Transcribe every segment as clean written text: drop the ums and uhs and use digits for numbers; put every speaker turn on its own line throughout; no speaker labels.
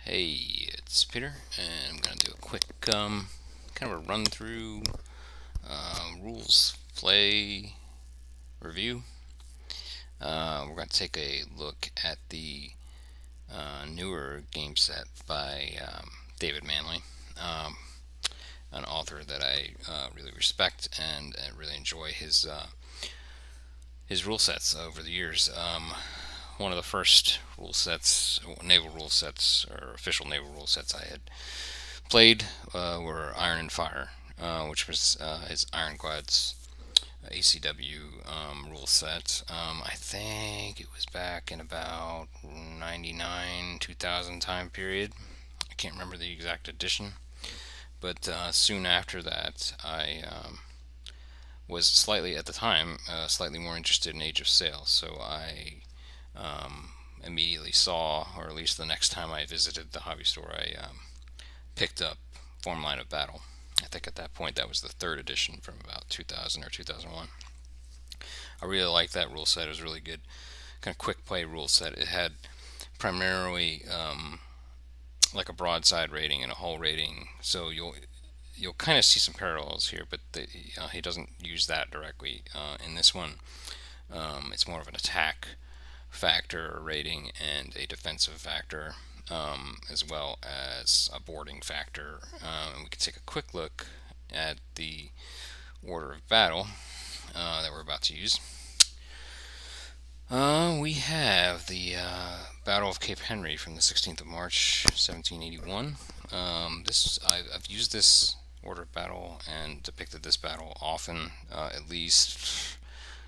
Hey, it's Peter, and I'm going to do a quick kind of a run through rules play review. We're going to take a look at the newer game set by David Manley, um, an author that I really respect and really enjoy his rule sets over the years. One of the first rule sets, naval rule sets, or official naval rule sets I had played were Iron and Fire, which was his Ironclad's ACW rule set. I think it was back in about 99, 2000 time period. I can't remember the exact edition, but soon after that, I was slightly, at the time, slightly more interested in Age of Sail, so I immediately saw, or at least the next time I visited the hobby store, I picked up Form Line of Battle. I think at that point that was the third edition from about 2000 or 2001. I really liked that rule set. It was really good, kind of quick play rule set. It had primarily like a broadside rating and a hull rating, so you'll kind of see some parallels here, but he doesn't use that directly in this one. It's more of an attack factor rating and a defensive factor, as well as a boarding factor. And we can take a quick look at the order of battle that we're about to use. We have the Battle of Cape Henry from the 16th of March, 1781. I've used this order of battle and depicted this battle often. At least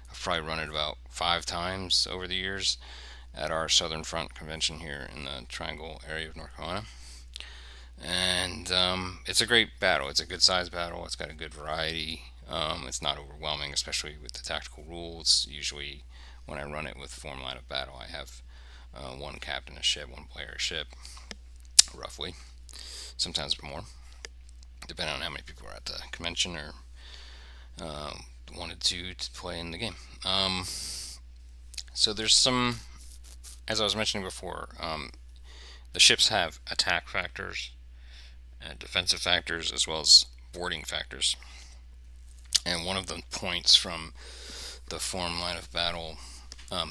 I've probably run it about 5 times over the years at our Southern Front convention here in the Triangle area of North Carolina. And it's a great battle. It's a good sized battle. It's got a good variety. It's not overwhelming, especially with the tactical rules. Usually, when I run it with Form Line of Battle, I have one captain a ship, one player a ship, roughly. Sometimes more, depending on how many people are at the convention or wanted to play in the game. So there's some, as I was mentioning before, the ships have attack factors and defensive factors as well as boarding factors. And one of the points from the Form Line of Battle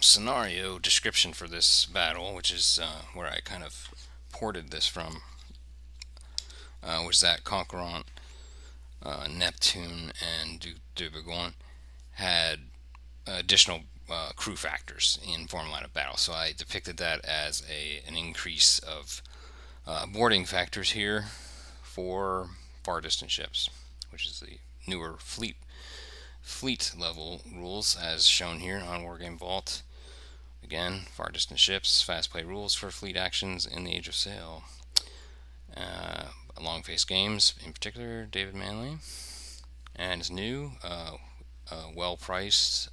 scenario description for this battle, which is where I kind of ported this from, was that Conquerant, Neptune, and Duc de Bourgogne had additional crew factors in Form Line of Battle. So I depicted that as an increase of boarding factors here for far distant ships, which is the newer fleet level rules as shown here on Wargame Vault. Again, far distant ships, fast play rules for fleet actions in the Age of Sail. Long face games, in particular, David Manley, and it's new, well priced,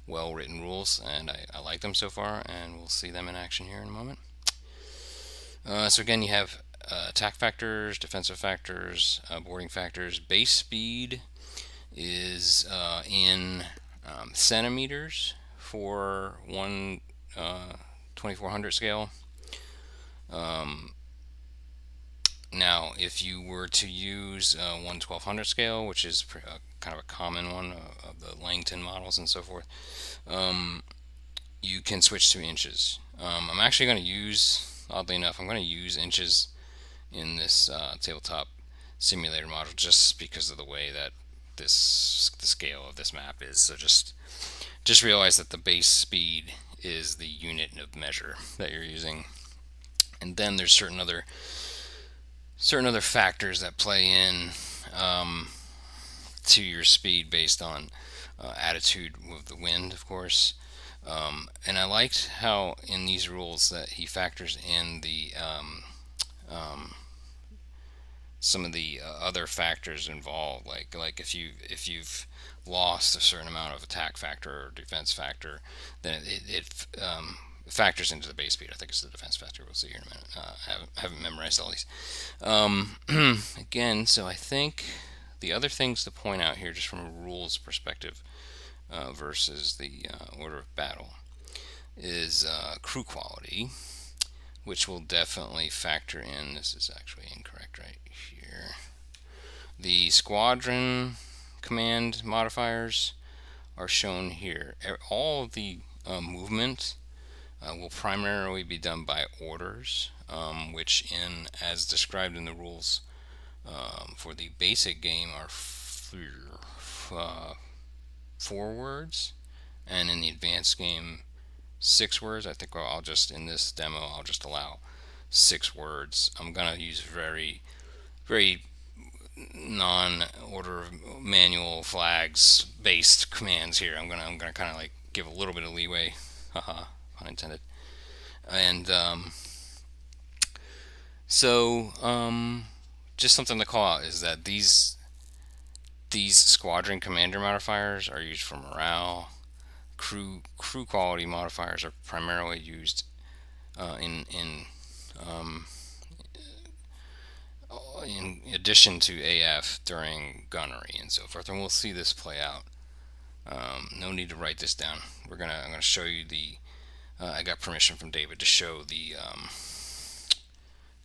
well written rules, and I like them so far, and we'll see them in action here in a moment. So again, you have attack factors, defensive factors, boarding factors. Base speed is in centimeters for one 2400 scale. Now, if you were to use 1200 scale, which is kind of a common one of the Langton models and so forth, you can switch to inches. I'm actually going to use, oddly enough, I'm going to use inches in this tabletop simulator model just because of the way that the scale of this map is. So just realize that the base speed is the unit of measure that you're using, and then there's certain other factors that play in to your speed based on attitude of the wind, of course. And I liked how in these rules that he factors in the some of the other factors involved, like if you've lost a certain amount of attack factor or defense factor, then it factors into the base speed. I think it's the defense factor. We'll see here in a minute. I haven't memorized all these. Again, so I think the other things to point out here, just from a rules perspective versus the order of battle, is crew quality. which will definitely factor in. This is actually incorrect right here. The squadron command modifiers are shown here. All of the movement will primarily be done by orders, which, as described in the rules for the basic game, are uh, 4 words, and in the advanced game, 6 words. I think I'll just, in this demo, I'll just allow 6 words. I'm gonna use very non-order manual flags based commands here. I'm gonna kind of like give a little bit of leeway, haha, pun intended. And just something to call out is that these squadron commander modifiers are used for morale. Crew quality modifiers are primarily used um, in addition to AF during gunnery and so forth, and we'll see this play out. No need to write this down. I'm gonna show you the. I got permission from David to show the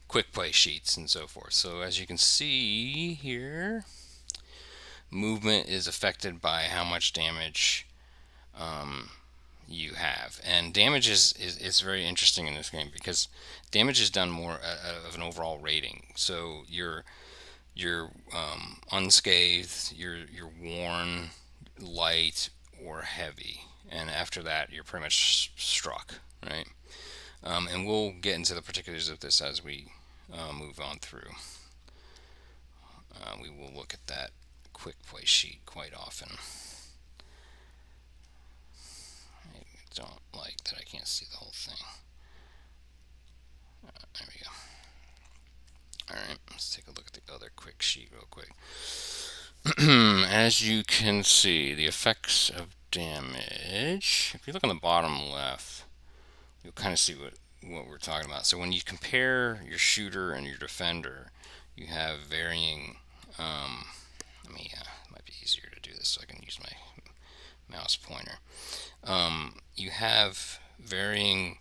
quick play sheets and so forth. So as you can see here, movement is affected by how much damage you have, and damage is very interesting in this game because damage is done more of an overall rating. So you're unscathed, you're worn, light, or heavy, and after that you're pretty much struck, right? And we'll get into the particulars of this as we move on through. We will look at that quick play sheet quite often. I don't like that I can't see the whole thing. There we go. Alright, let's take a look at the other quick sheet real quick. As you can see, the effects of damage, if you look on the bottom left, you'll kind of see what we're talking about. So when you compare your shooter and your defender, you have varying. It might be easier to do this so I can use my mouse pointer. You have varying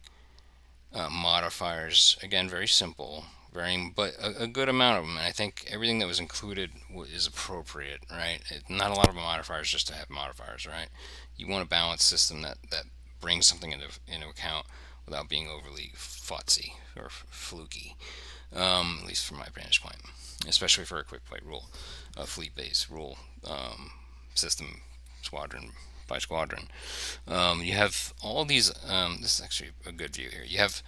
modifiers. Again, very simple, varying, but a good amount of them. And I think everything that was included is appropriate, right? Not a lot of modifiers just to have modifiers, right? You want a balanced system that brings something into account without being overly futzy or fluky, at least from my vantage point, especially for a quick play rule, a fleet-based rule system, squadron by squadron. You have all these. This is actually a good view here. You have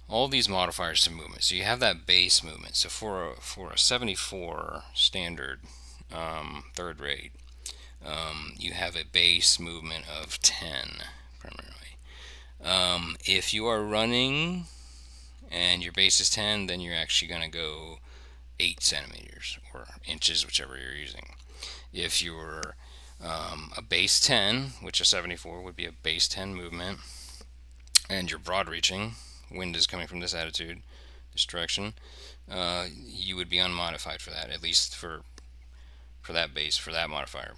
all these modifiers to movement. So you have that base movement. So for a 74 standard third rate, you have a base movement of 10 primarily. If you are running and your base is 10, then you're actually going to go 8 centimeters or inches, whichever you're using. If you're a base 10, which a 74 would be a base 10 movement, and you're broad reaching, wind is coming from this attitude, this direction, you would be unmodified for that, at least for that base, for that modifier.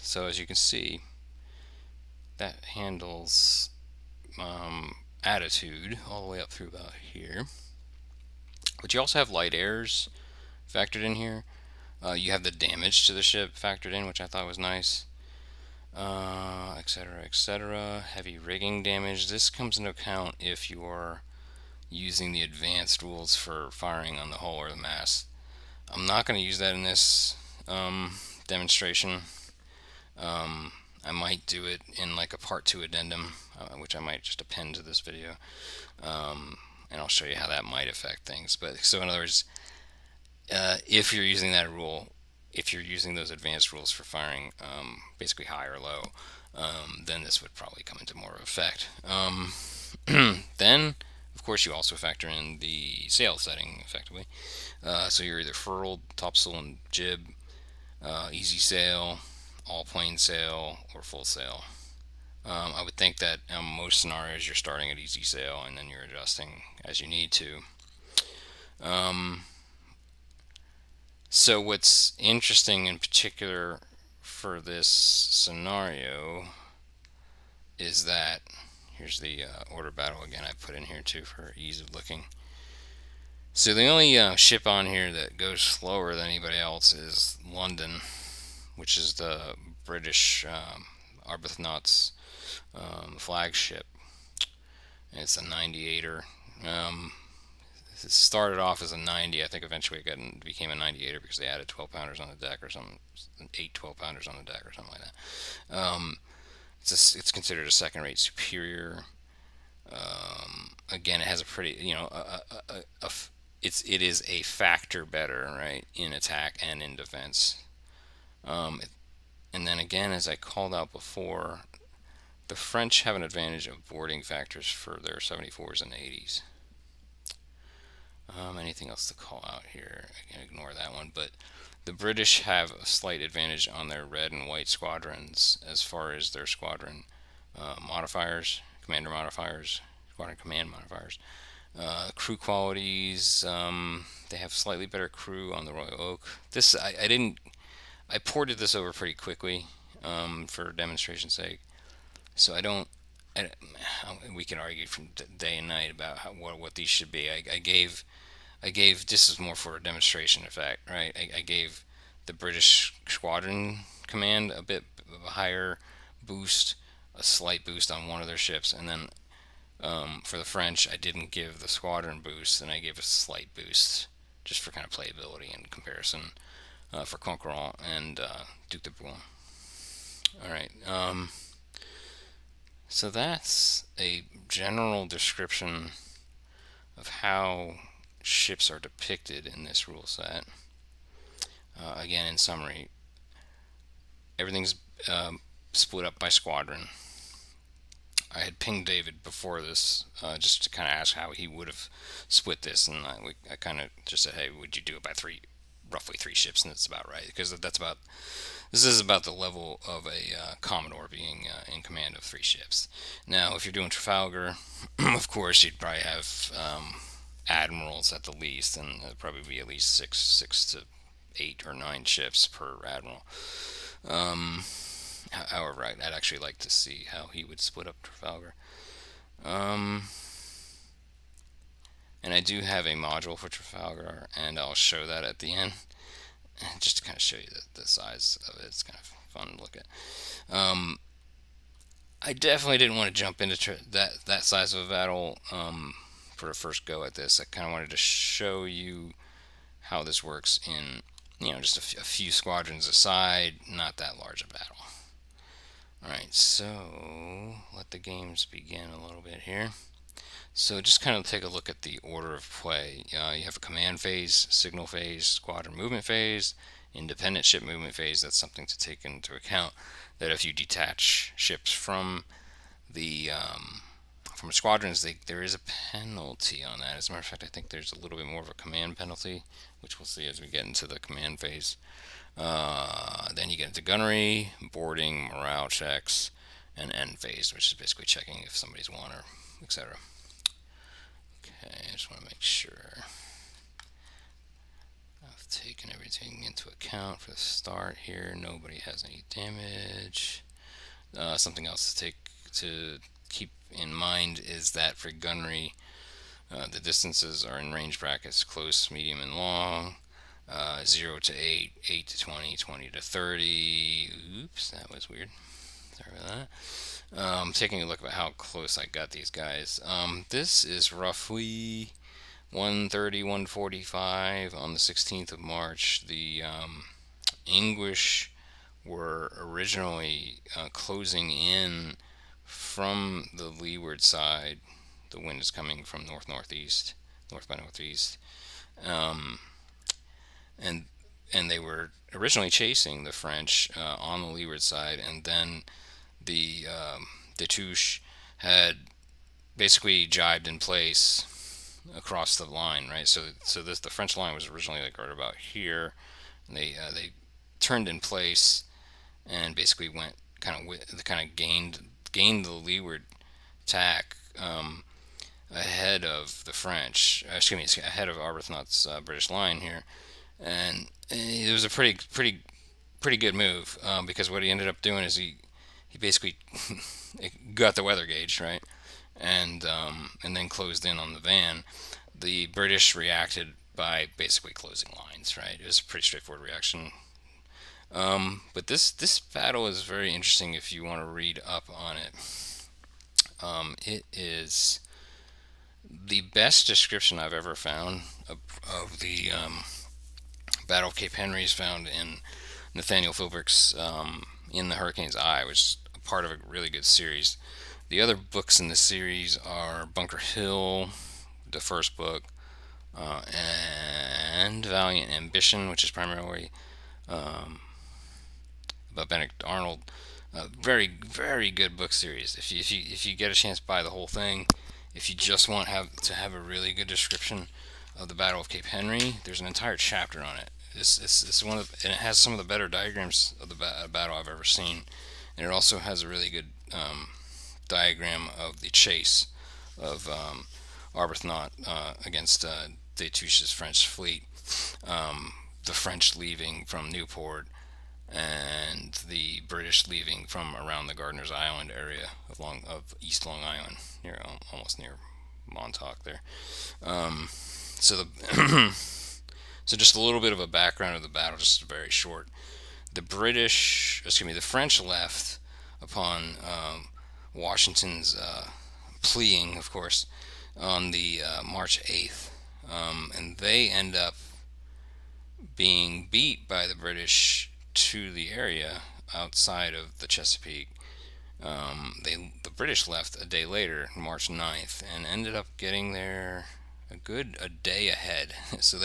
So as you can see, that handles attitude all the way up through about here. But you also have light airs factored in here. You have the damage to the ship factored in, which I thought was nice, etc., etc. Heavy rigging damage. This comes into account if you are using the advanced rules for firing on the hull or the mast. I'm not going to use that in this demonstration. I might do it in like a part 2 addendum, which I might just append to this video, and I'll show you how that might affect things. But so in other words, if you're using that rule, if you're using those advanced rules for firing, basically high or low, then this would probably come into more effect. Then, of course, you also factor in the sail setting effectively. So you're either furled, topsail, and jib, easy sail, all plain sail, or full sail. I would think that in most scenarios you're starting at easy sail and then you're adjusting as you need to. So what's interesting in particular for this scenario is that Here's the order battle again. I put in here too for ease of looking. So the only ship on here that goes slower than anybody else is London, which is the British Arbuthnot's flagship. It's a 98er. It started off as a 90. I think eventually it became a 98er because they added 12 pounders on the deck or something, 8 12 pounders on the deck or something like that. It's considered a second rate superior. Again, it has a pretty, it is a factor better, right, in attack and in defense. Um, and then again, as I called out before, the French have an advantage of boarding factors for their 74s and 80s. Anything else to call out here? I can ignore that one, but the British have a slight advantage on their red and white squadrons as far as their squadron modifiers, commander modifiers, squadron command modifiers. Crew qualities, they have slightly better crew on the Royal Oak. This I didn't. I ported this over pretty quickly for demonstration's sake, so I don't. We can argue from day and night about what these should be. I gave this is more for a demonstration effect, right? I gave the British squadron command a bit of a higher boost, a slight boost on one of their ships, and then for the French, I didn't give the squadron boost, and I gave a slight boost just for kind of playability and comparison for Conquerant and Duc de Bouillon. All right. So that's a general description of how ships are depicted in this rule set. Again, in summary, everything's split up by squadron. I had pinged David before this just to kind of ask how he would have split this, and I kind of just said, "Hey, would you do it by roughly three ships?" And that's about right because this is about the level of a Commodore being in command of three ships. Now, if you're doing Trafalgar, of course, you'd probably have admirals at the least, and there'd probably be at least six to 8 or 9 ships per admiral. However, I'd actually like to see how he would split up Trafalgar. And I do have a module for Trafalgar, and I'll show that at the end, just to kind of show you the size of it. It's kind of fun to look at. I definitely didn't want to jump into that size of a battle for a first go at this. I kind of wanted to show you how this works in just a few squadrons aside, not that large a battle. Alright, so let the games begin a little bit here. So just kind of take a look at the order of play. You have a command phase, signal phase, squadron movement phase, independent ship movement phase. That's something to take into account, that if you detach ships from squadrons, there is a penalty on that. As a matter of fact, I think there's a little bit more of a command penalty, which we'll see as we get into the command phase. Then you get into gunnery, boarding, morale checks, and end phase, which is basically checking if somebody's won or etc. Okay, I just want to make sure I've taken everything into account for the start here. Nobody has any damage. Something else to keep in mind is that for gunnery, the distances are in range brackets: close, medium, and long. 0 to 8, 8 to 20, 20 to 30. Oops, that was weird. Sorry about that. Taking a look at how close I got these guys. This is roughly 1:30, 1:45 on the 16th of March. The English were originally closing in from the leeward side. The wind is coming from north by northeast. And they were originally chasing the French on the leeward side, and then the Touche had basically jibed in place across the line, right? So the French line was originally like right about here, and they turned in place and basically went kind of gained the leeward tack ahead of the French. Excuse me, ahead of Arbuthnot's British line here. And it was a pretty good move because what he ended up doing is he basically got the weather gauge right, and then closed in on the van. The British reacted by basically closing lines. Right, it was a pretty straightforward reaction. But this battle is very interesting if you want to read up on it. It is the best description I've ever found of the Battle of Cape Henry is found in Nathaniel Philbrick's In the Hurricane's Eye, which is a part of a really good series. The other books in the series are Bunker Hill, the first book, and Valiant Ambition, which is primarily about Benedict Arnold. Very, very good book series. If you get a chance to buy the whole thing, if you just want have a really good description of the Battle of Cape Henry, there's an entire chapter on it. It's one of, and it has some of the better diagrams of the battle I've ever seen, and it also has a really good diagram of the chase of Arbuthnot against Destouches' French fleet, the French leaving from Newport, and the British leaving from around the Gardiner's Island area of East Long Island, almost near Montauk there. So the so just a little bit of a background of the battle, just very short. The French left upon Washington's pleading, of course, on the March 8th, and they end up being beat by the British to the area outside of the Chesapeake. The British left a day later, March 9th, and ended up getting there a day ahead. So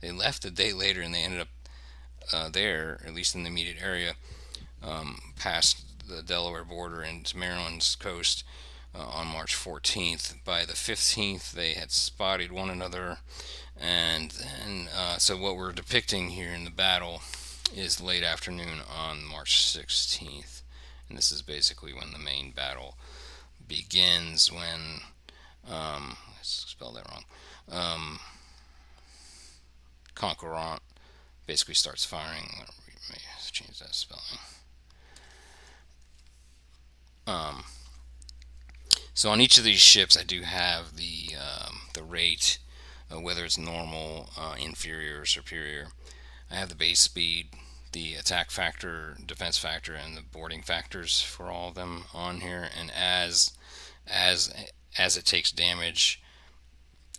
they left a day later, and they ended up there, at least in the immediate area, past the Delaware border into Maryland's coast on March 14th. By the 15th, they had spotted one another, and so what we're depicting here in the battle is late afternoon on March 16th, and this is basically when the main battle begins. When I spelled that wrong. Conquerant basically starts firing. Let me change that spelling. So on each of these ships, I do have the rate, whether it's normal, inferior, or superior. I have the base speed, the attack factor, defense factor, and the boarding factors for all of them on here. And as it takes damage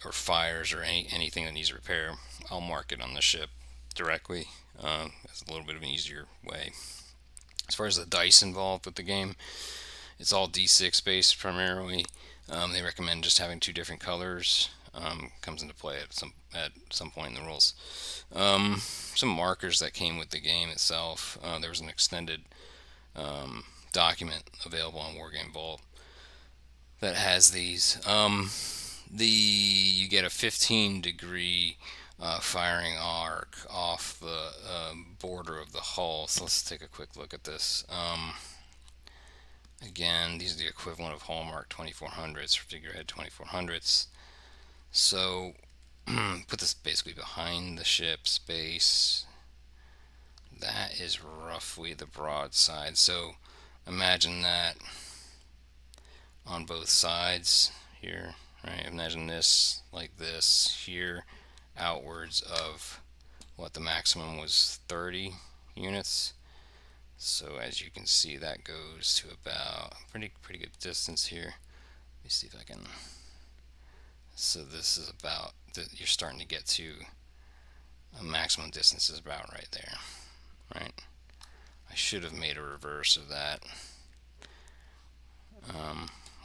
or fires or anything that needs repair, I'll mark it on the ship directly. It's a little bit of an easier way. As far as the dice involved with the game, it's all D6 based primarily. They recommend just having two different colors. Comes into play at some point in the rules. Some markers that came with the game itself. There was an extended document available on Wargame Vault that has these. You get a 15-degree firing arc off the border of the hull. So let's take a quick look at this. Again, these are the equivalent of Hallmark 2400s or figurehead 2400s. So put this basically behind the ship's base. That is roughly the broadside. So imagine that on both sides here, right? Imagine this like this here, outwards of what the maximum was 30 units. So as you can see, that goes to about pretty good distance here. Let me see if I can. So this is about, you're starting to get to a maximum distance is about right there, right? I should have made a reverse of that,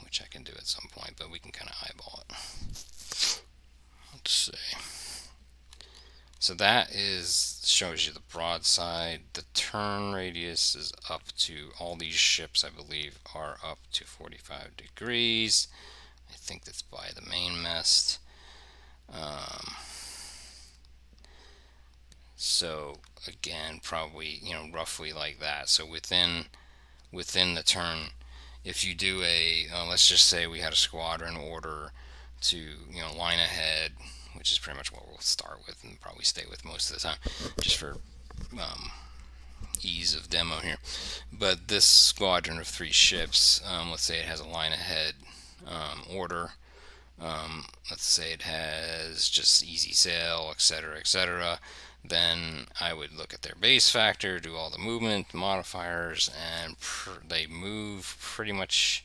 which I can do at some point, but we can kind of eyeball it. Let's see. So that shows you the broadside. The turn radius is up to, all these ships I believe are up to 45 degrees. I think that's by the mainmast. So again, probably roughly like that. So within the turn, if you do let's just say we had a squadron order to line ahead, which is pretty much what we'll start with and probably stay with most of the time, just for ease of demo here. But this squadron of 3 ships, let's say it has a line ahead order. Let's say it has just easy sail, etc., etc. Then I would look at their base factor, do all the movement modifiers, and they move pretty much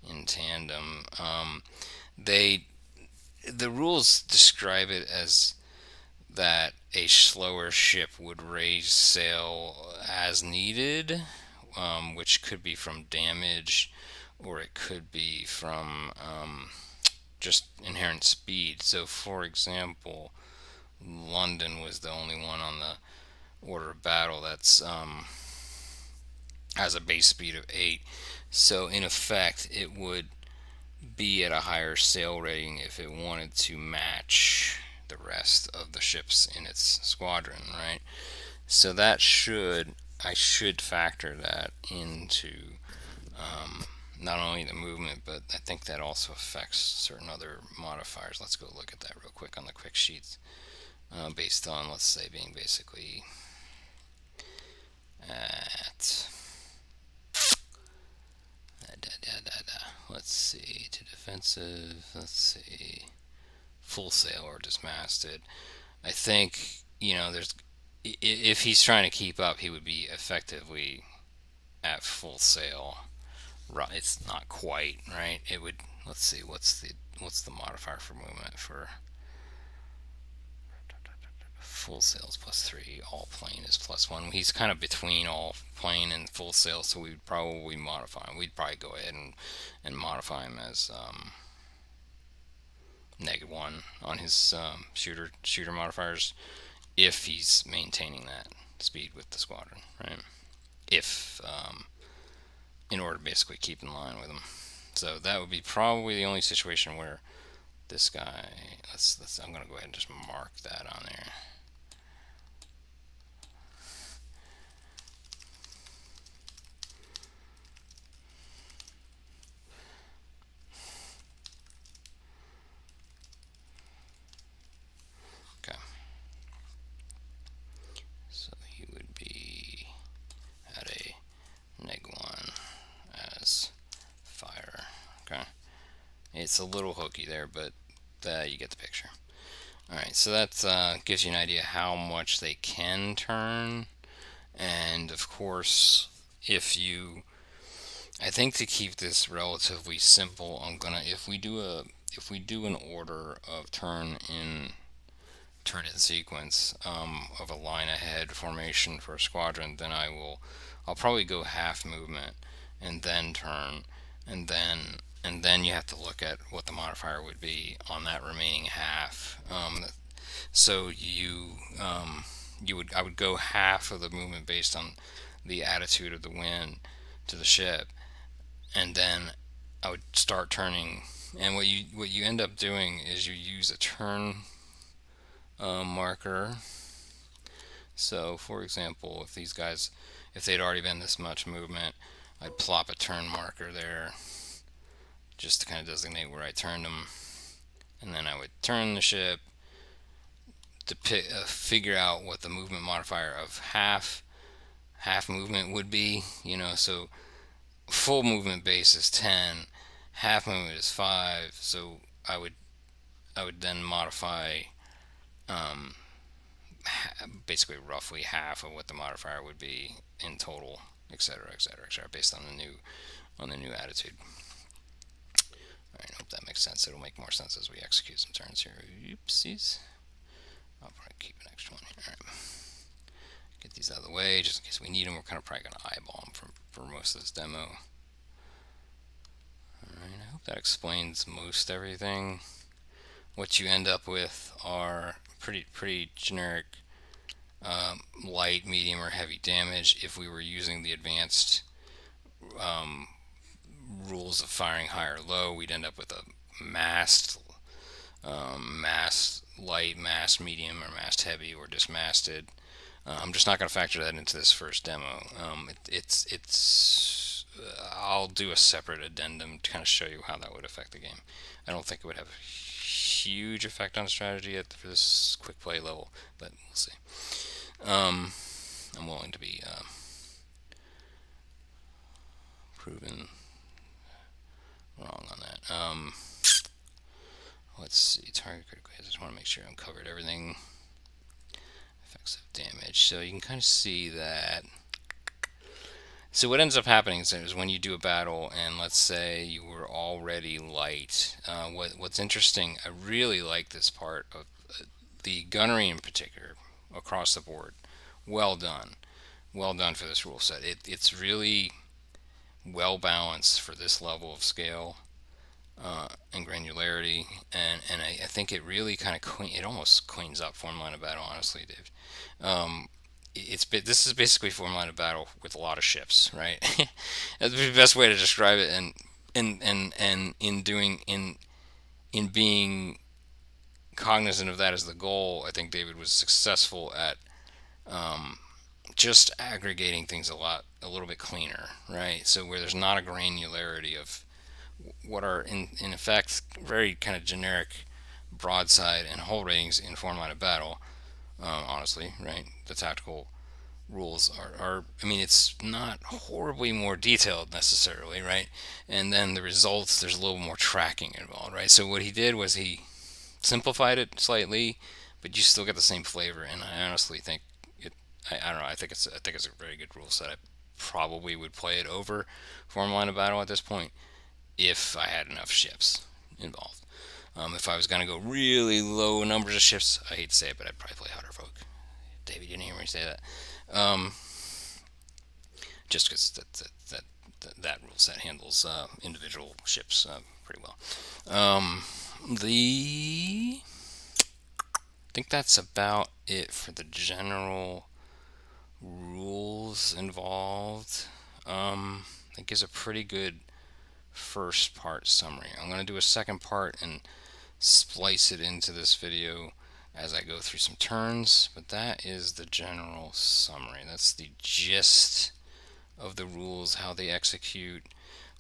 in tandem. They the rules describe it as that a slower ship would raise sail as needed, which could be from damage or it could be from just inherent speed. So, for example, London was the only one on the order of battle that's has a base speed of 8. So, in effect, it would be at a higher sail rating if it wanted to match the rest of the ships in its squadron, right? So I should factor that into not only the movement, but I think that also affects certain other modifiers. Let's go look at that real quick on the quick sheets, based on, let's say, being basically at let's see, to defensive, let's see, full sail or dismasted. I think, there's, if he's trying to keep up, he would be effectively at full sail. Right, it's not quite right. It would. Let's see. What's the modifier for movement for full sail is +3. All plane is +1. He's kind of between all plane and full sail, so we'd probably modify him. We'd probably go ahead and modify him as -1 on his shooter modifiers if he's maintaining that speed with the squadron, right? If in order to basically keep in line with him. So that would be probably the only situation where this guy. I'm gonna go ahead and just mark that on there. Okay. So he would be at a -1 as fire. Okay. It's a little hokey there, but you get the picture. Alright, so that gives you an idea how much they can turn. And of course, I think to keep this relatively simple, if we do an order of turn in sequence, of a line ahead formation for a squadron, then I'll probably go half movement and then turn, and then you have to look at what the modifier would be on that remaining half. So I would go half of the movement based on the attitude of the wind to the ship, and then I would start turning. And what you end up doing is you use a turn marker. So, for example, if they'd already been this much movement, I'd plop a turn marker there just to kind of designate where I turned them, and then I would turn the ship to figure out what the movement modifier of half movement would be. So full movement base is 10, half movement is 5. So I would then modify basically roughly half of what the modifier would be in total, etc., etc., etc., based on the new attitude. All right, I hope that makes sense. It'll make more sense as we execute some turns here. Oopsies. I'll probably keep an extra one here. All right. Get these out of the way just in case we need them. We're kind of probably going to eyeball them for most of this demo. Alright, I hope that explains most everything. What you end up with are pretty generic light, medium, or heavy damage. If we were using the advanced rules of firing high or low, we'd end up with a massed light, massed medium, or massed heavy, or dismasted. I'm just not going to factor that into this first demo. I'll do a separate addendum to kind of show you how that would affect the game. I don't think it would have a huge effect on strategy for this quick play level, but we'll see. I'm willing to be proven wrong on that. let's see, target critical hits. I just want to make sure I'm covered everything. Effects of damage. So you can kind of see that. So what ends up happening is when you do a battle, and let's say you were already light. What's interesting, I really like this part of the gunnery in particular, across the board. Well done, well done for this rule set. It's really well balanced for this level of scale and granularity, and I think it really kind of it almost cleans up form line of battle. Honestly, Dave, this is basically form line of battle with a lot of ships, right? That's the best way to describe it. And in being cognizant of that as the goal, I think David was successful at just aggregating things a little bit cleaner, right? So where there's not a granularity of what are in effect very kind of generic broadside and hull ratings in form line of battle. Honestly, right? The tactical rules are, I mean, it's not horribly more detailed necessarily, right? And then the results, there's a little more tracking involved, right? So what he did was he simplified it slightly, but you still get the same flavor. And I honestly think it. I don't know. I think it's a very good rule set. I probably would play it over form line of battle at this point if I had enough ships involved. If I was going to go really low numbers of ships, I hate to say it, but I'd probably play Hunter Folk. David, you didn't hear me say that. Just because that rule set handles individual ships pretty well. I think that's about it for the general rules involved. It gives a pretty good first part summary. I'm going to do a second part and splice it into this video as I go through some turns, but that is the general summary. That's the gist of the rules, how they execute.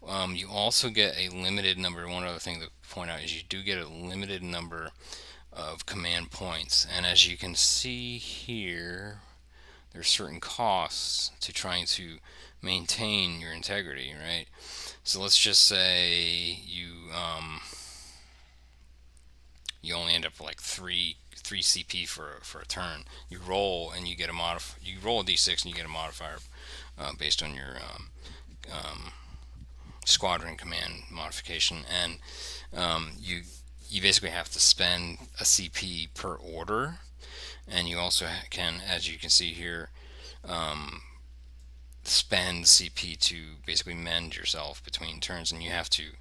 You also get a limited number. One other thing to point out is you do get a limited number of command points, and as you can see here, there's certain costs to trying to maintain your integrity, right? So let's just say you only end up with like three CP for a turn. You roll and you get you roll a d6 and you get a modifier based on your squadron command modification, and you basically have to spend a CP per order, and you also can, as you can see here, spend CP to basically mend yourself between turns, and you have to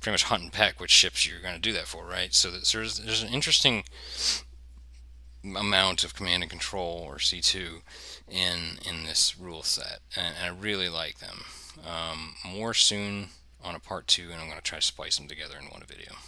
pretty much hunt and peck which ships you're going to do that for, right? So there's an interesting amount of command and control, or C2, in this rule set, and I really like them. More soon on a part 2, and I'm going to try to splice them together in one video.